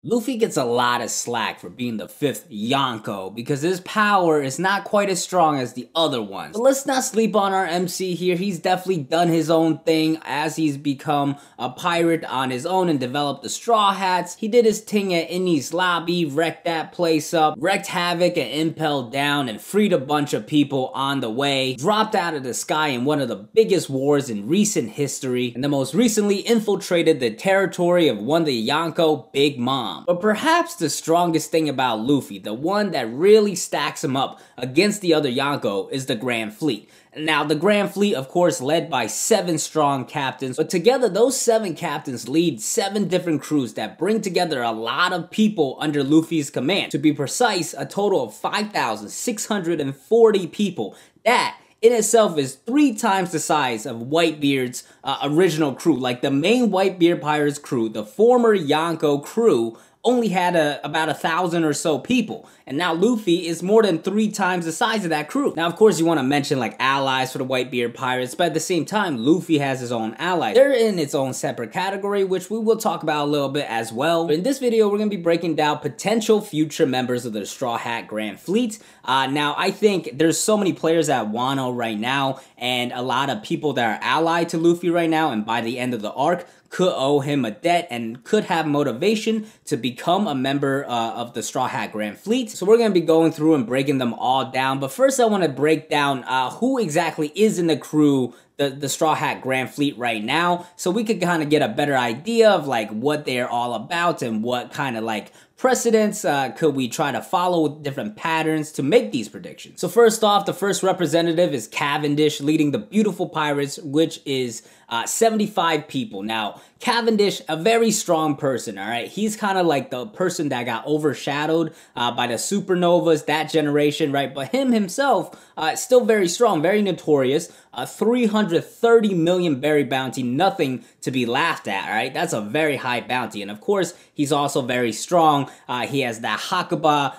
Luffy gets a lot of slack for being the fifth Yonko because his power is not quite as strong as the other ones. But let's not sleep on our MC here. He's definitely done his own thing as he's become a pirate on his own and developed the Straw Hats. He did his thing at Innie's lobby, wrecked that place up, wrecked Havoc and Impel down, and freed a bunch of people on the way, dropped out of the sky in one of the biggest wars in recent history, and then most recently infiltrated the territory of one of the Yonko Big Mom. But perhaps the strongest thing about Luffy, the one that really stacks him up against the other Yonko, is the Grand Fleet. Now, the Grand Fleet, of course, led by 7 strong captains, but together those 7 captains lead 7 different crews that bring together a lot of people under Luffy's command. To be precise, a total of 5,640 people. That in itself is 3 times the size of Whitebeard's original crew. Like the main Whitebeard Pirates crew, the former Yonko crew, only had about 1,000 or so people. And now Luffy is more than 3 times the size of that crew. Now, of course, you want to mention like allies for the Whitebeard Pirates, but at the same time, Luffy has his own allies. They're in its own separate category, which we will talk about a little bit as well. But in this video, we're going to be breaking down potential future members of the Straw Hat Grand Fleet. Now, I think there's so many players at Wano right now, and a lot of people that are allied to Luffy right now, and by the end of the arc, could owe him a debt and could have motivation to become a member of the Straw Hat Grand Fleet. So we're going to be going through and breaking them all down. But first I want to break down who exactly is in the crew, the Straw Hat Grand Fleet right now, so we could kind of get a better idea of like what they're all about and what kind of like precedents could we try to follow with different patterns to make these predictions. So first off, the first representative is Cavendish leading the Beautiful Pirates, which is 75 people. Now, Cavendish, a very strong person, all right? He's kind of like the person that got overshadowed by the supernovas, that generation, right? But him himself, still very strong, very notorious. 330 million berry bounty, nothing to be laughed at, all right? That's a very high bounty. And of course, he's also very strong. He has that Hakuba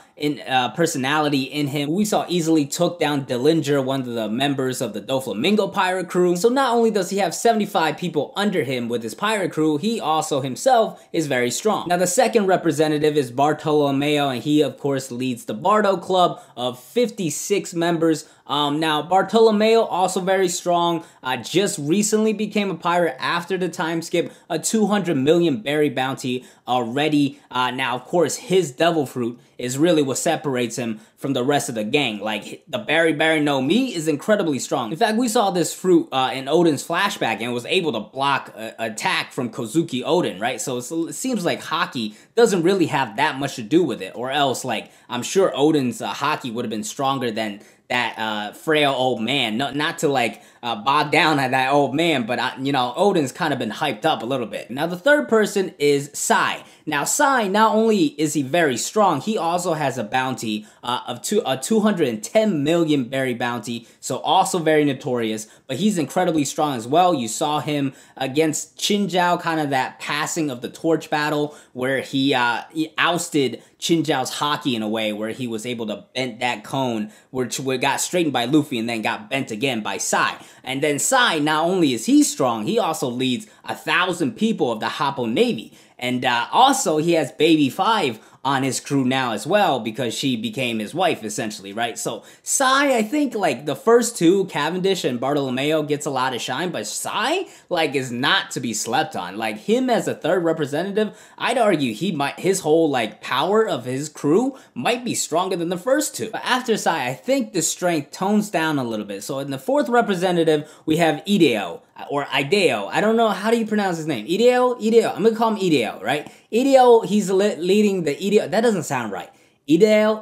personality in him. We saw easily took down Dillinger, one of the members of the Doflamingo pirate crew. So not only does he have 75 people under him with his pirate crew, he also himself is very strong. Now the second representative is Bartolomeo, and he of course leads the Bardo Club of 56 members. Now Bartolomeo also very strong, just recently became a pirate after the time skip, a 200 million berry bounty already. Now of course his devil fruit is really what separates him from the rest of the gang. Like the Berry no Mi is incredibly strong. In fact, we saw this fruit in Oden's flashback and was able to block an attack from Kozuki Oden, right? So it seems like hockey doesn't really have that much to do with it, or else like I'm sure Oden's hockey would have been stronger than that frail old man. Not to like bog down at that old man, but you know, Oden's kind of been hyped up a little bit. Now the third person is Sai. Now Sai, not only is he very strong, he also has a bounty of a 210 million berry bounty, so also very notorious, but he's incredibly strong as well. You saw him against Chinjiao, kind of that passing of the torch battle where he ousted Chinjiao's hockey in a way where he was able to bend that cone, which got straightened by Luffy and then got bent again by Sai. And then Sai, not only is he strong, he also leads 1,000 people of the Happo Navy. And also he has Baby 5 on his crew now as well because she became his wife essentially, right? So Sai, I think like the first two, Cavendish and Bartolomeo, gets a lot of shine, but Sai like is not to be slept on. Like him as a third representative, I'd argue his whole like power of his crew might be stronger than the first two. But after Sai, I think the strength tones down a little bit. So in the fourth representative, we have Ideo. Or Ideo. I don't know, how do you pronounce his name? Ideo? Ideo. I'm gonna call him Ideo, right? Ideo, he's leading the Ideo. That doesn't sound right. Ideo.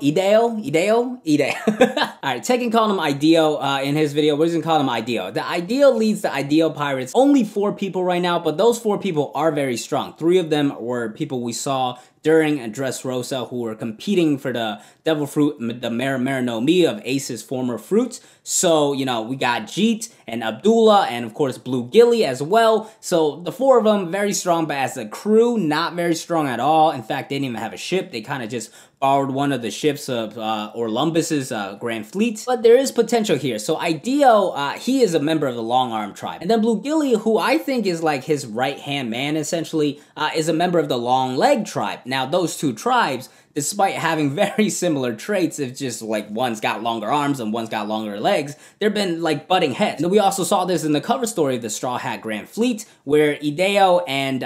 Alright, Tekken called him Ideo in his video. We're just gonna call him Ideo. The Ideo leads the Ideo Pirates. Only 4 people right now, but those 4 people are very strong. 3 of them were people we saw during Dressrosa who were competing for the Devil Fruit, the Mera no Mi of Ace's former fruits. So, you know, we got Jeet and Abdullah and, of course, Blue Gilly as well. So, the 4 of them, very strong, but as a crew, not very strong at all. In fact, they didn't even have a ship. They kind of just borrowed one of the ships of Orlumbus's Grand Fleet. But there is potential here. So, Ideo, he is a member of the Long Arm tribe. And then Blue Gilly, who I think is like his right-hand man, essentially, is a member of the Long Leg tribe. Now, those two tribes, despite having very similar traits, it's just like one's got longer arms and one's got longer legs, they've been like butting heads. And we also saw this in the cover story of the Straw Hat Grand Fleet, where Ideo and,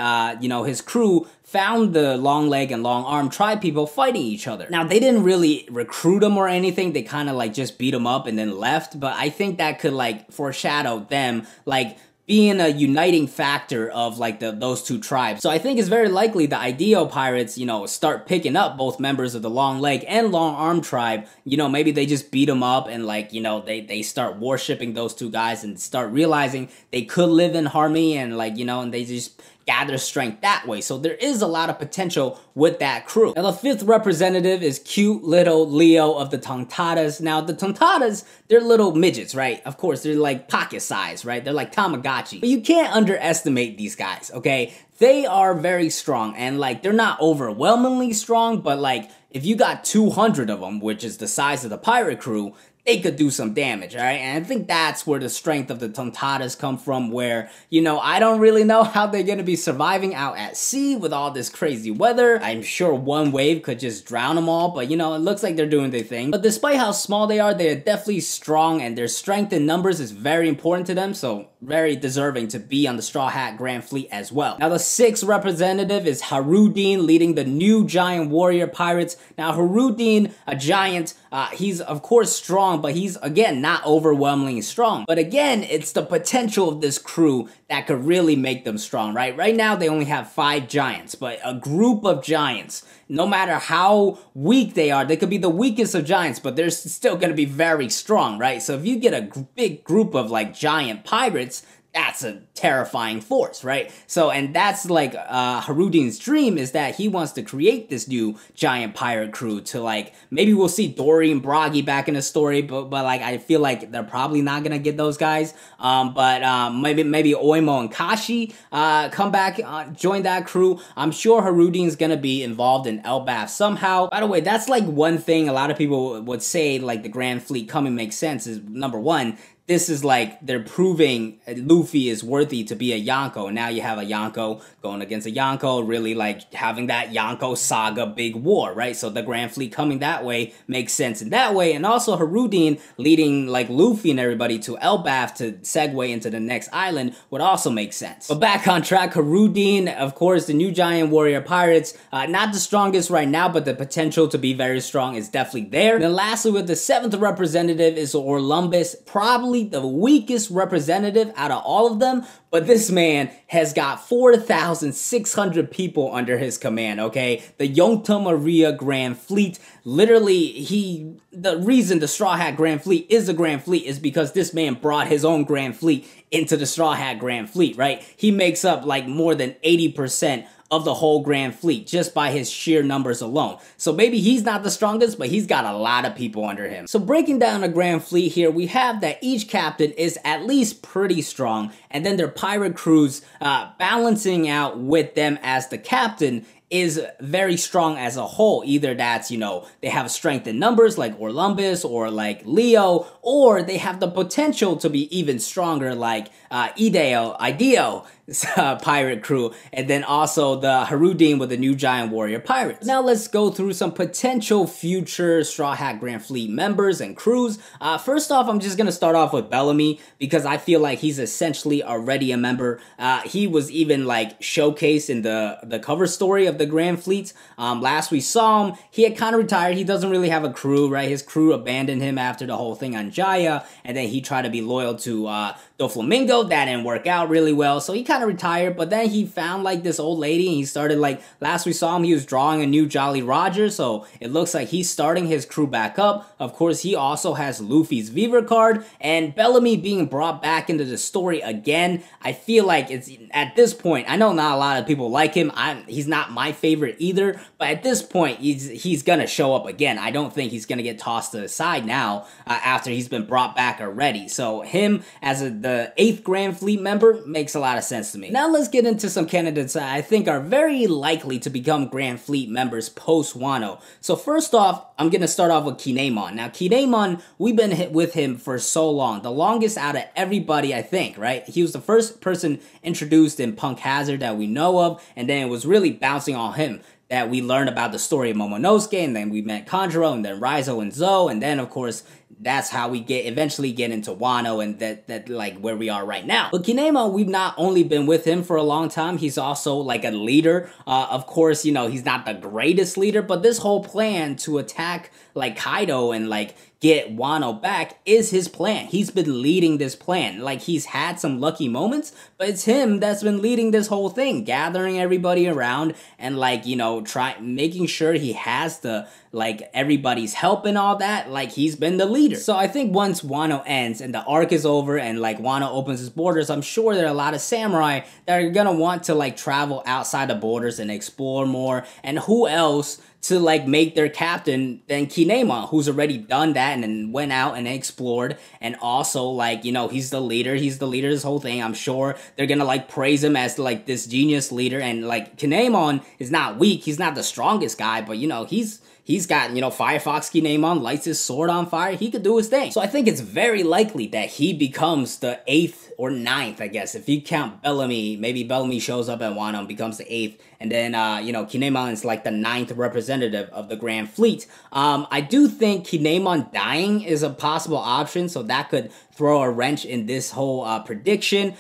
his crew found the long leg and long arm tribe people fighting each other. Now, they didn't really recruit them or anything. They kind of like just beat them up and then left. But I think that could like foreshadow them like being a uniting factor of like those two tribes. So I think it's very likely the Ideo pirates, start picking up both members of the long leg and long arm tribe. Maybe they just beat them up and like, they start worshipping those two guys and start realizing they could live in harmony and like, and they just gather strength that way. So there is a lot of potential with that crew. Now, the fifth representative is cute little Leo of the Tontatas. Now, the Tontatas, they're little midgets, right? Of course, they're like pocket size, right? They're like Tamagotchi. But you can't underestimate these guys, okay? They are very strong, and like they're not overwhelmingly strong, but like if you got 200 of them, which is the size of the pirate crew, they could do some damage, alright? And I think that's where the strength of the Tontatas come from, where, I don't really know how they're gonna be surviving out at sea with all this crazy weather. I'm sure one wave could just drown them all, but, it looks like they're doing their thing. But despite how small they are definitely strong, and their strength in numbers is very important to them, so very deserving to be on the Straw Hat Grand Fleet as well. Now, the sixth representative is Harudin, leading the new giant warrior pirates. Now, Harudin, a giant, he's of course strong, but he's, again, not overwhelmingly strong. But again, it's the potential of this crew that could really make them strong, right? Right now, they only have 5 giants, but a group of giants, no matter how weak they are, they could be the weakest of giants, but they're still going to be very strong, right? So if you get a big group of, like, giant pirates, that's a terrifying force, right? So, and that's like Harudin's dream, is that he wants to create this new giant pirate crew to like, maybe we'll see Dory and Bragi back in the story, but like, I feel like they're probably not gonna get those guys. Maybe Oimo and Kashi come back, join that crew. I'm sure Harudin's gonna be involved in Elbaf somehow. By the way, that's like one thing a lot of people would say, like the Grand Fleet coming makes sense, is number one, this is like, they're proving Luffy is worthy to be a Yonko. And now you have a Yonko going against a Yonko, really like having that Yonko saga big war, right? So the Grand Fleet coming that way makes sense in that way. And also Harudin leading like Luffy and everybody to Elbaf to segue into the next island would also make sense. But back on track, Harudin, of course, the new giant warrior pirates, not the strongest right now, but the potential to be very strong is definitely there. And then lastly, with the seventh representative is Orlumbus, probably the weakest representative out of all of them, but this man has got 4,600 people under his command, okay? The Yonta Maria Grand Fleet, literally, the reason the Straw Hat Grand Fleet is a Grand Fleet is because this man brought his own Grand Fleet into the Straw Hat Grand Fleet, right? He makes up like more than 80% of the whole Grand Fleet just by his sheer numbers alone. So maybe he's not the strongest, but he's got a lot of people under him. So breaking down the Grand Fleet here, we have that each captain is at least pretty strong, and then their pirate crews balancing out with them as the captain is very strong as a whole. Either that's, they have strength in numbers like Orlumbus or like Leo, or they have the potential to be even stronger like Ideo pirate crew, and then also the Harudin with the new giant warrior pirates. Now let's go through some potential future Straw Hat Grand Fleet members and crews. First off, I'm just gonna start off with Bellamy, because I feel like he's essentially already a member. He was even like showcased in the cover story of the Grand Fleet. Last we saw him, he had kind of retired. He doesn't really have a crew, right? His crew abandoned him after the whole thing on Jaya, and then he tried to be loyal to Doflamingo. That didn't work out really well, so he kind of retired. But then he found like this old lady, and he started like, last we saw him, he was drawing a new Jolly Roger, so it looks like he's starting his crew back up. Of course, he also has Luffy's Viver card, and Bellamy being brought back into the story again. I feel like it's, at this point, I know not a lot of people like him. He's not my favorite either, but at this point, he's gonna show up again. I don't think he's gonna get tossed to the side now after he's been brought back already. So him as the 8th Grand Fleet member makes a lot of sense to me. Now let's get into some candidates I think are very likely to become Grand Fleet members post Wano. So first off, I'm gonna start off with Kinemon. Now Kinemon, we've been with him for so long, the longest out of everybody, I think, right? He was the first person introduced in Punk Hazard that we know of, and then it was really bouncing on him. that we learned about the story of Momonosuke, and then we met Kanjuro, and then Raizo and Zou, and then of course that's how we eventually get into Wano, and that like where we are right now. But Kinemon, we've not only been with him for a long time, he's also like a leader. Of course, you know, he's not the greatest leader, but this whole plan to attack like Kaido and like get Wano back is his plan. He's been leading this plan. Like, he's had some lucky moments, but it's him that's been leading this whole thing, gathering everybody around and like, you know, making sure he has the like everybody's help and all that. Like, he's been the leader. So I think once Wano ends and the arc is over and like Wano opens his borders, I'm sure there are a lot of samurai that are gonna want to like travel outside the borders and explore more. And who else to like make their captain than Kinemon, who's already done that and then went out and explored, and also like, you know, he's the leader of this whole thing. I'm sure they're gonna like praise him as like this genius leader, and like Kinemon is not weak, he's not the strongest guy, but you know, he's got, you know, Firefox Kinemon lights his sword on fire, he could do his thing. So I think it's very likely that he becomes the 8th or 9th, I guess, if you count Bellamy. Maybe Bellamy shows up at Wano and becomes the 8th, and then, you know, Kinemon is like the 9th representative of the Grand Fleet. I do think Kinemon dying is a possible option, so that could throw a wrench in this whole prediction.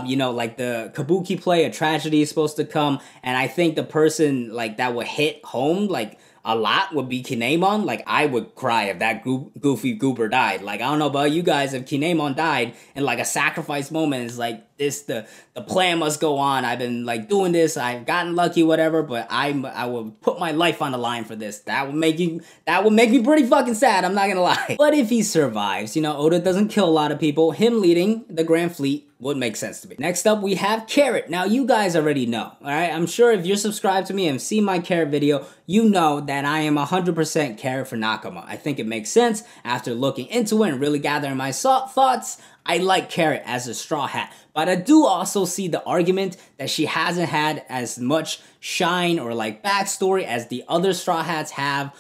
You know, like the Kabuki play, a tragedy is supposed to come, and I think the person like that would hit home like a lot would be Kinemon. Like, I would cry if that goofy goober died. Like, I don't know about you guys, if Kinemon died in like a sacrifice moment, it's like, this, the plan must go on. I've been like doing this, I've gotten lucky, whatever, but I will put my life on the line for this. That would make me pretty fucking sad, I'm not gonna lie. But if he survives, you know, Oda doesn't kill a lot of people, him leading the Grand Fleet would make sense to me. Next up, we have Carrot. Now, you guys already know, alright? I'm sure if you're subscribed to me and seen my Carrot video, you know that I am 100% Carrot for Nakama. I think it makes sense after looking into it and really gathering my thoughts. I like Carrot as a Straw Hat, but I do also see the argument that she hasn't had as much shine or like backstory as the other Straw Hats have,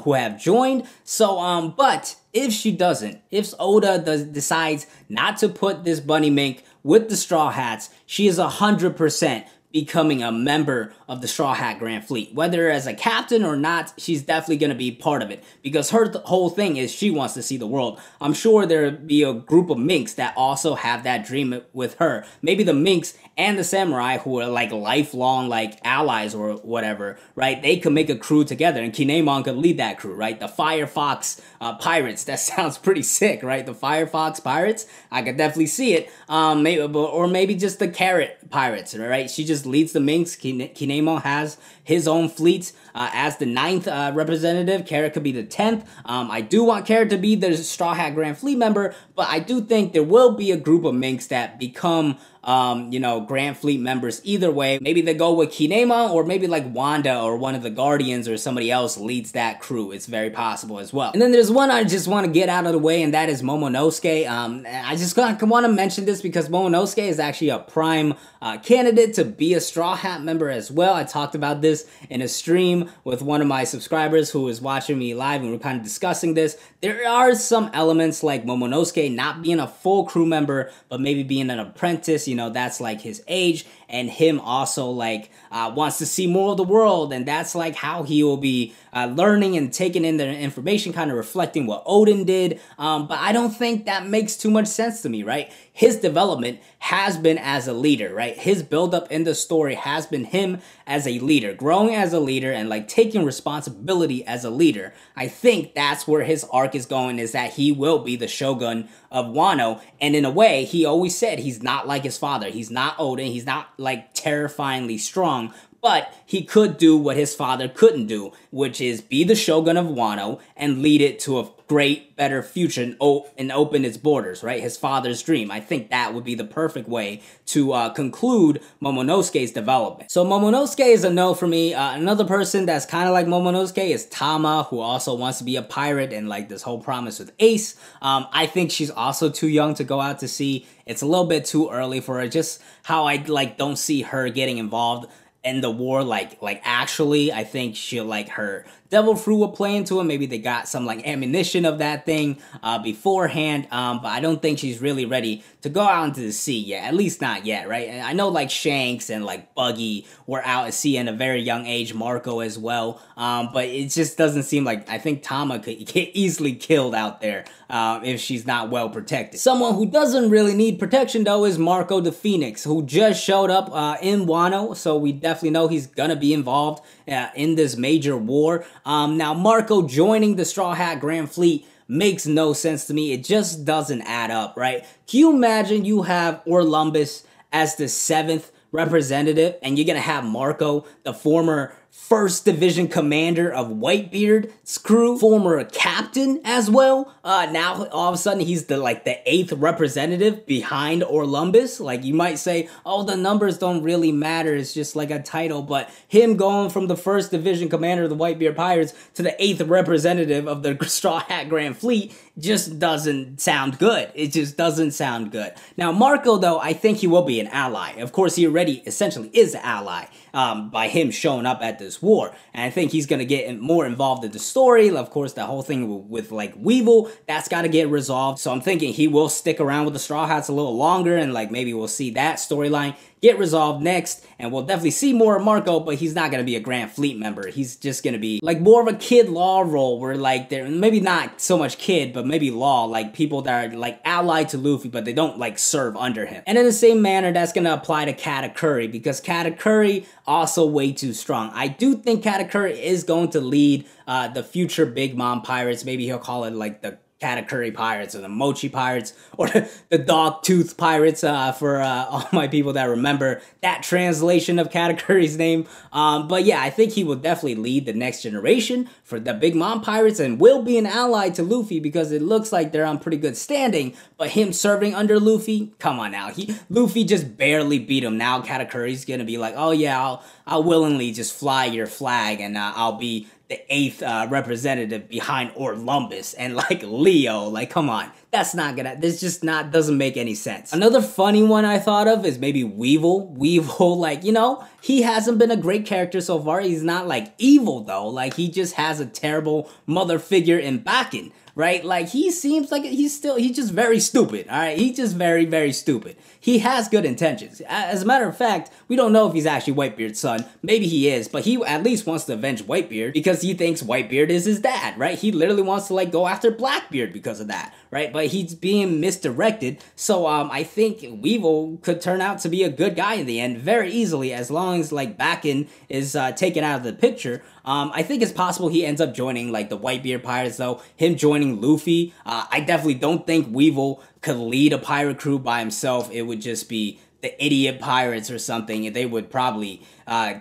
who have joined. So, but if she doesn't, if Oda decides not to put this bunny mink with the Straw Hats, she is 100% becoming a member of the Straw Hat Grand Fleet. Whether as a captain or not, she's definitely going to be part of it, because her whole thing is she wants to see the world. I'm sure there'll be a group of minks that also have that dream with her. Maybe the minks and the samurai, who are like lifelong like allies or whatever, right? They could make a crew together, and Kinemon could lead that crew, right? The Firefox Pirates, that sounds pretty sick, right? The Firefox Pirates, I could definitely see it. Maybe just the Carrot Pirates, right? She just leads the minks. Kinemon has his own fleet as the 9th representative. Carrot could be the 10th. I do want Carrot to be the Straw Hat Grand Fleet member, but I do think there will be a group of minks that become you know, Grand Fleet members either way. Maybe they go with Kinemon, or maybe like Wanda or one of the Guardians or somebody else leads that crew. It's very possible as well. And then there's one I just want to get out of the way, and that is Momonosuke. I just want to mention this because Momonosuke is actually a prime candidate to be a Straw Hat member as well. I talked about this in a stream with one of my subscribers who was watching me live, and we were kind of discussing this. There are some elements like Momonosuke not being a full crew member, but maybe being an apprentice. You know, that's like his age, and him also like wants to see more of the world, and that's like how he will be learning and taking in the information, kind of reflecting what Odin did. But I don't think that makes too much sense to me, right? His development has been as a leader, right? His build-up in the story has been him as a leader, growing as a leader, and like taking responsibility as a leader. I think that's where his arc is going, is that he will be the shogun of Wano. And in a way, he always said he's not like his father. He's not Odin. He's not like terrifyingly strong, but he could do what his father couldn't do, which is be the shogun of Wano and lead it to a great, better future and open its borders, right? His father's dream. I think that would be the perfect way to conclude Momonosuke's development. So Momonosuke is a no for me. Another person that's kind of like Momonosuke is Tama, who also wants to be a pirate and like this whole promise with Ace. I think she's also too young to go out to sea. It's a little bit too early for her, just how I like don't see her getting involved end the war, like actually. I think she'll, like, her devil fruit will play into it. Maybe they got some, like, ammunition of that thing beforehand, but I don't think she's really ready to go out into the sea yet, at least not yet, right? And I know, like, Shanks and, like, Buggy were out at sea at a very young age, Marco as well, but it just doesn't seem like, I think Tama could get easily killed out there if she's not well protected. Someone who doesn't really need protection, though, is Marco the Phoenix, who just showed up in Wano, so we definitely know he's gonna be involved in this major war. Now, Marco joining the Straw Hat Grand Fleet makes no sense to me. It just doesn't add up, right? Can you imagine you have Orlumbus as the 7th representative, and you're gonna have Marco, the former 1st Division commander of Whitebeard's crew, former captain as well. Now all of a sudden he's the 8th representative behind Orlumbus. Like, you might say, oh, the numbers don't really matter, it's just like a title, but him going from the 1st Division commander of the Whitebeard Pirates to the 8th representative of the Straw Hat Grand Fleet just doesn't sound good. It just doesn't sound good. Now, Marco, though, I think he will be an ally. Of course, he already essentially is an ally by him showing up at this war. And I think he's going to get more involved in the story. Of course, the whole thing with like Weevil, that's got to get resolved. So I'm thinking he will stick around with the Straw Hats a little longer, and like maybe we'll see that storyline get resolved next, and we'll definitely see more of Marco, but he's not going to be a Grand Fleet member. He's just going to be like more of a Kid Law role, where like they're maybe not so much Kid, but maybe Law, like people that are like allied to Luffy, but they don't like serve under him. And in the same manner, that's going to apply to Katakuri, because Katakuri also way too strong. I do think Katakuri is going to lead the future Big Mom Pirates. Maybe he'll call it like the Katakuri Pirates or the Mochi Pirates or the Dog Tooth Pirates for all my people that remember that translation of Katakuri's name. But yeah, I think he will definitely lead the next generation for the Big Mom Pirates and will be an ally to Luffy, because it looks like they're on pretty good standing. But him serving under Luffy, come on now. Luffy just barely beat him. Now Katakuri's gonna be like, oh yeah, I'll willingly just fly your flag, and I'll be the 8th representative behind Orlumbus and like Leo. Like, come on, that's not gonna, this just not, doesn't make any sense. Another funny one I thought of is maybe Weevil. Weevil, like, you know, he hasn't been a great character so far. He's not like evil though. Like, he just has a terrible mother figure in Bakken, right? Like, he seems like he's just very stupid, all right? He's just very, very stupid. He has good intentions. As a matter of fact, we don't know if he's actually Whitebeard's son. Maybe he is, but he at least wants to avenge Whitebeard because he thinks Whitebeard is his dad, right? He literally wants to, like, go after Blackbeard because of that, right? But he's being misdirected, so I think Weevil could turn out to be a good guy in the end very easily, as long as, like, Bakken is taken out of the picture. I think it's possible he ends up joining, like, the Whitebeard Pirates, though. Him joining Luffy, I definitely don't think Weevil could lead a pirate crew by himself. It would just be the idiot pirates or something, and they would probably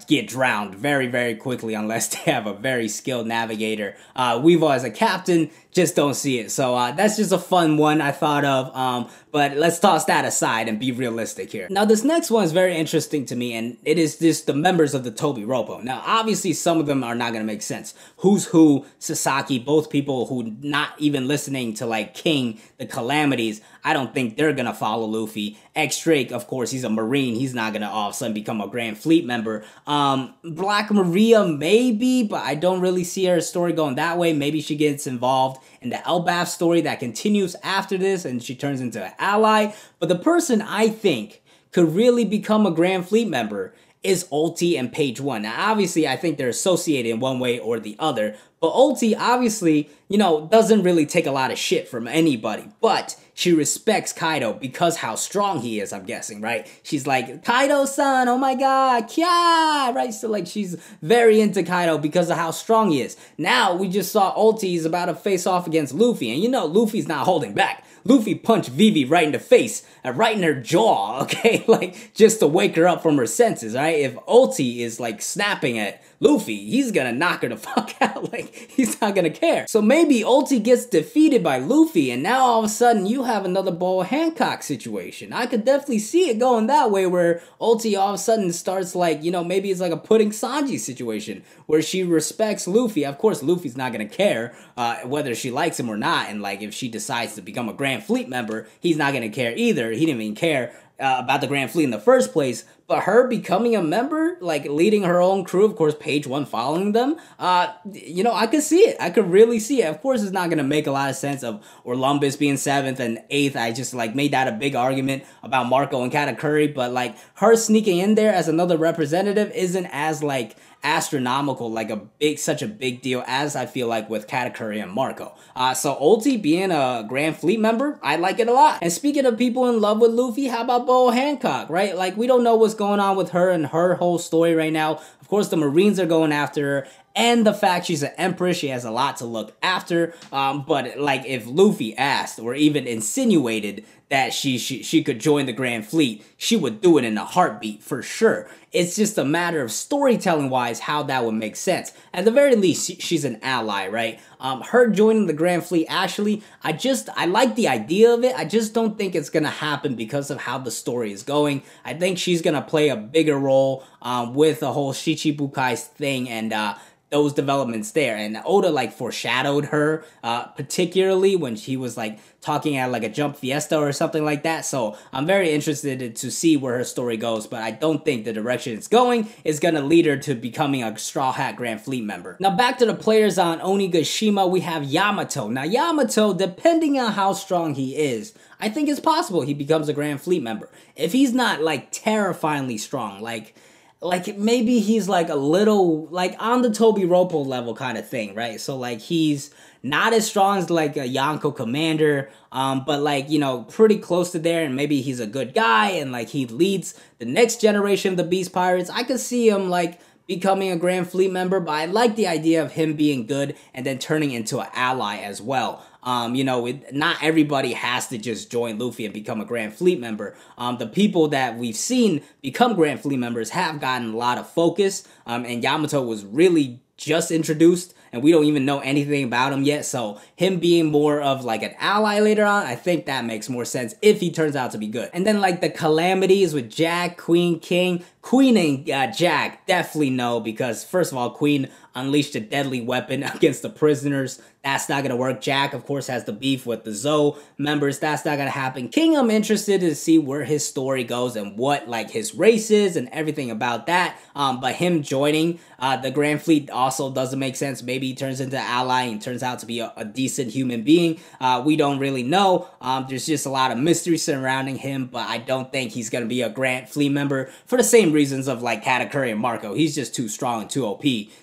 get drowned very, very quickly unless they have a very skilled navigator. Weevil as a captain, just don't see it. So that's just a fun one I thought of, but let's toss that aside and be realistic here. Now, this next one is very interesting to me, and it is just the members of the Toby Roppo. Now, obviously, some of them are not going to make sense. Who's Who, Sasaki, both people who not even listening to, like, King, the Calamities, I don't think they're going to follow Luffy. X-Drake, of course, he's a Marine. He's not going to all of a sudden become a Grand Fleet member. Black Maria, maybe, but I don't really see her story going that way. Maybe she gets involved in the Elbaf story that continues after this, and she turns into an ally. But the person I think could really become a Grand Fleet member is Ulti and Page One. Now, obviously, I think they're associated in one way or the other, but Ulti, obviously, you know, doesn't really take a lot of shit from anybody, but she respects Kaido because how strong he is, I'm guessing, right? She's like, Kaido-san, oh my god, kya, right? So, like, she's very into Kaido because of how strong he is. Now, we just saw Ulti is about to face off against Luffy, and you know Luffy's not holding back. Luffy punched Vivi right in the face, right in her jaw, okay? Like, just to wake her up from her senses, right? If Ulti is, like, snapping at Luffy, he's gonna knock her the fuck out. Like, he's not gonna care. So maybe Ulti gets defeated by Luffy, and now all of a sudden you have another Bull Hancock situation. I could definitely see it going that way, where Ulti all of a sudden starts, like, you know, maybe it's like a Pudding Sanji situation, where she respects Luffy. Of course, Luffy's not gonna care whether she likes him or not, and, like, if she decides to become a Grand Fleet member, he's not gonna care either. He didn't even care about the Grand Fleet in the first place, but her becoming a member, like leading her own crew, of course, Page One following them, you know, I could see it. I could really see it. Of course, it's not going to make a lot of sense of Orlumbus being 7th and 8th. I just, like, made that a big argument about Marco and Katakuri, but, like, her sneaking in there as another representative isn't as, like, astronomical, like such a big deal as I feel like with Katakuri and Marco. So Ulti being a Grand Fleet member, I like it a lot. And speaking of people in love with Luffy, how about Bo Hancock, right? Like, we don't know what's going on with her and her whole story right now. Of course, the Marines are going after her, and the fact she's an empress, she has a lot to look after. But like, if Luffy asked or even insinuated that she could join the Grand Fleet, she would do it in a heartbeat for sure. It's just a matter of storytelling wise how that would make sense. At the very least, she's an ally, right? Her joining the Grand Fleet, actually, I like the idea of it. I just don't think it's gonna happen because of how the story is going. I think she's gonna play a bigger role with the whole Shichibukai thing and those developments there. And Oda, like, foreshadowed her, particularly when she was, like, talking at, like, a Jump Fiesta or something like that. So I'm very interested to see where her story goes, but I don't think the direction it's going is going to lead her to becoming a Straw Hat Grand Fleet member. Now, back to the players on Onigashima, we have Yamato. Now, Yamato, depending on how strong he is, I think it's possible he becomes a Grand Fleet member. If he's not, like, terrifyingly strong, like maybe he's like a little, like on the Toby Roppo level kind of thing, right? So like he's not as strong as like a Yonko commander, but like, you know, pretty close to there, and maybe he's a good guy and like he leads the next generation of the Beast Pirates. I could see him like becoming a Grand Fleet member, but I like the idea of him being good and then turning into an ally as well. You know, not everybody has to just join Luffy and become a Grand Fleet member. The people that we've seen become Grand Fleet members have gotten a lot of focus, and Yamato was really just introduced, and we don't even know anything about him yet, so him being more of like an ally later on, I think that makes more sense if he turns out to be good. And then like the calamities with Jack, Queen, King. Queen and Jack definitely no, because first of all, Queen unleashed a deadly weapon against the prisoners. That's not gonna work. Jack, of course, has the beef with the Zou members. That's not gonna happen. King, I'm interested to see where his story goes and what like his race is and everything about that. But him joining the Grand Fleet also doesn't make sense. Maybe he turns into an ally and turns out to be a decent human being. We don't really know. There's just a lot of mystery surrounding him, but I don't think he's gonna be a Grand Fleet member for the same reasons of like Katakuri and Marco. He's just too strong and too OP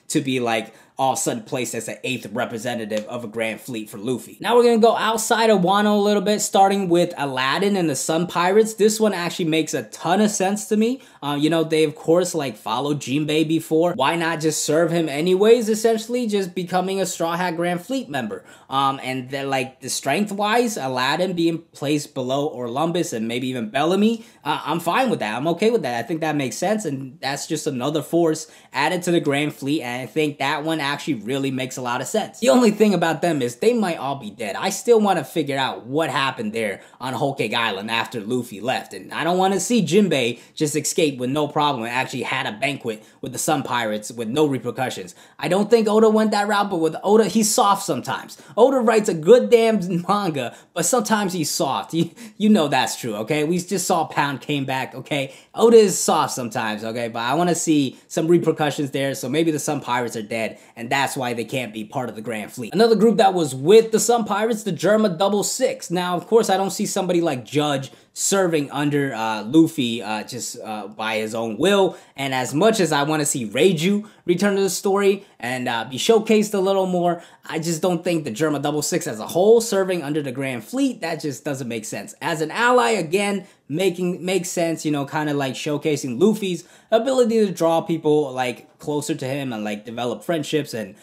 to be like all of a sudden placed as the 8th representative of a Grand Fleet for Luffy. Now we're gonna go outside of Wano a little bit, starting with Aladdin and the Sun Pirates. This one actually makes a ton of sense to me. You know, they of course like followed Jinbei before. Why not just serve him anyways, essentially just becoming a Straw Hat Grand Fleet member? And then like the strength wise, Aladdin being placed below Orlumbus and maybe even Bellamy, I'm fine with that. I'm okay with that. I think that makes sense, and that's just another force added to the Grand Fleet, and I think that one actually really makes a lot of sense. The only thing about them is they might all be dead. I still want to figure out what happened there on Whole Cake Island after Luffy left, and I don't want to see Jinbei just escape with no problem and actually had a banquet with the Sun Pirates with no repercussions. I don't think Oda went that route, but with Oda, he's soft sometimes. Oda writes a good damn manga, but sometimes he's soft. You know that's true, okay? We just saw Pound came back, okay? Oda is soft sometimes, okay? But I want to see some repercussions there, so maybe the Sun Pirates are dead, and that's why they can't be part of the Grand Fleet. Another group that was with the Sun Pirates, the Germa 66. Now, of course, I don't see somebody like Judge serving under Luffy just by his own will, and as much as I want to see Reiju return to the story and be showcased a little more, I just don't think the Germa 66 as a whole serving under the Grand Fleet, that just doesn't make sense. As an ally, again, makes sense, you know, kind of like showcasing Luffy's ability to draw people like closer to him and like develop friendships and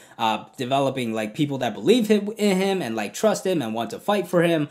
developing like people that believe in him and like trust him and want to fight for him.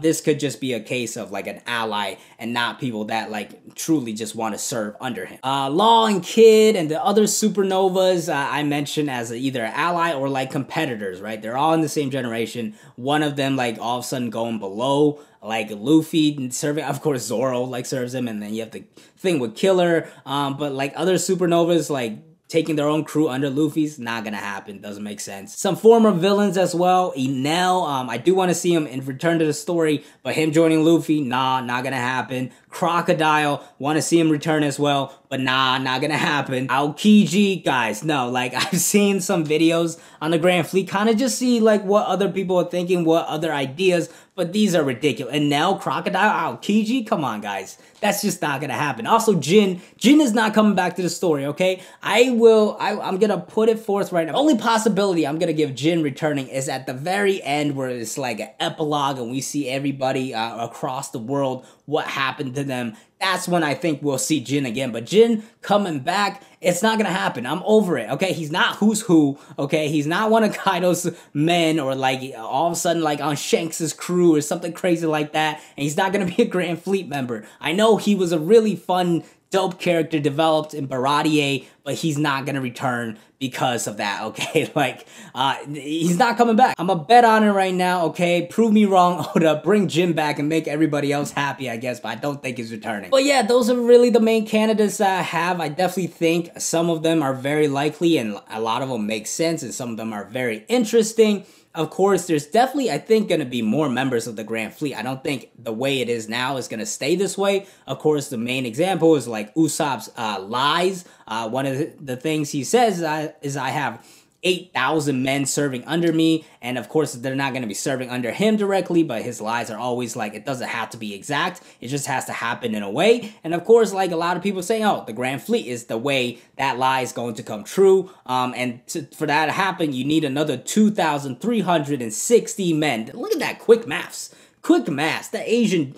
This could just be a case of like an ally and not people that like truly just want to serve under him. Law and Kid and the other supernovas I mentioned as either ally or like competitors, right? They're all in the same generation. One of them like all of a sudden going below like Luffy serving, of course Zoro like serves him, and then you have the thing with Killer, but like other supernovas like taking their own crew under Luffy's not gonna happen. Doesn't make sense. Some former villains as well. Enel, I do want to see him in return to the story, but him joining Luffy, nah, not gonna happen. Crocodile, want to see him return as well, but nah, not gonna happen. Aokiji, guys, no, like I've seen some videos on the Grand Fleet, kind of just see like what other people are thinking, what other ideas, but these are ridiculous. And now Crocodile, Aokiji, come on, guys. That's just not gonna happen. Also, Jin is not coming back to the story, okay? I'm gonna put it forth right now. Only possibility I'm gonna give Jin returning is at the very end where it's like an epilogue and we see everybody across the world, what happened to them. That's when I think we'll see Jin again. But Jin coming back, it's not gonna happen. I'm over it, okay? He's not who's who, okay? He's not one of Kaido's men or like all of a sudden like on Shanks' crew or something crazy like that. And he's not gonna be a Grand Fleet member. I know he was a really fun, dope character developed in Baratier, but he's not gonna return because of that, okay? Like, he's not coming back. I'm a bet on it right now, okay? Prove me wrong, Oda. Bring Jin back and make everybody else happy, I guess, but I don't think he's returning. But yeah, those are really the main candidates that I have. I definitely think some of them are very likely and a lot of them make sense and some of them are very interesting. Of course, there's definitely, I think, going to be more members of the Grand Fleet. I don't think the way it is now is going to stay this way. Of course, the main example is like Usopp's lies. One of the things he says is I have 8,000 men serving under me, and of course they're not going to be serving under him directly, but his lies are always like, it doesn't have to be exact, it just has to happen in a way. And of course, like a lot of people say, oh, the Grand Fleet is the way that lie is going to come true, and for that to happen, you need another 2,360 men. Look at that quick maths. Quick maths, the Asian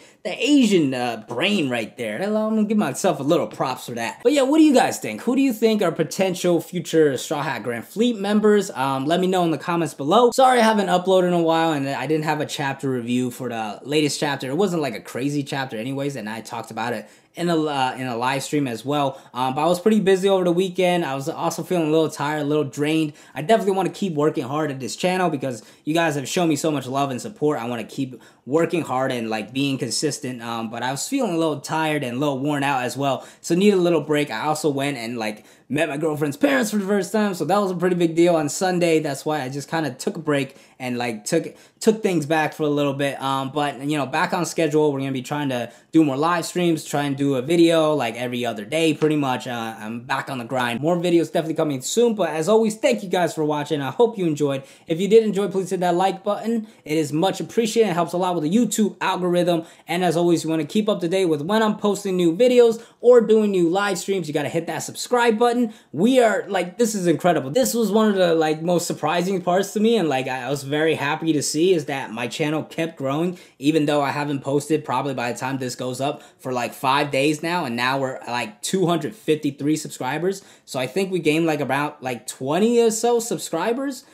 brain right there. I'm gonna give myself a little props for that. But yeah, what do you guys think? Who do you think are potential future Straw Hat Grand Fleet members? Let me know in the comments below. Sorry I haven't uploaded in a while and I didn't have a chapter review for the latest chapter. It wasn't like a crazy chapter anyways, and I talked about it in a live stream as well. But I was pretty busy over the weekend. I was also feeling a little tired, a little drained. I definitely want to keep working hard at this channel because you guys have shown me so much love and support. I want to keep working hard and like being consistent. But I was feeling a little tired and a little worn out as well. So need a little break. I also went and like met my girlfriend's parents for the first time, so that was a pretty big deal on Sunday. That's why I just kind of took a break and like took things back for a little bit. But you know, back on schedule. We're gonna be trying to do more live streams, try and do a video like every other day, pretty much. I'm back on the grind. More videos definitely coming soon. But as always, thank you guys for watching. I hope you enjoyed. If you did enjoy, please hit that like button. It is much appreciated. It helps a lot with the YouTube algorithm. And as always, you want to keep up to date with when I'm posting new videos or doing new live streams, you got to hit that subscribe button. We are like, this is incredible. This was one of the like most surprising parts to me, and like I was very happy to see is that my channel kept growing, even though I haven't posted probably by the time this goes up for like 5 days now, and now we're like 253 subscribers. So I think we gained like about like 20 or so subscribers.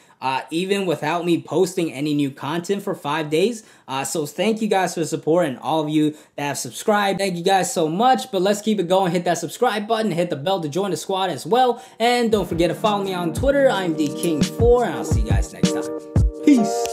Even without me posting any new content for 5 days. So thank you guys for the support and all of you that have subscribed. Thank you guys so much, but let's keep it going. Hit that subscribe button, hit the bell to join the squad as well. And don't forget to follow me on Twitter. I'm DKing4, and I'll see you guys next time. Peace.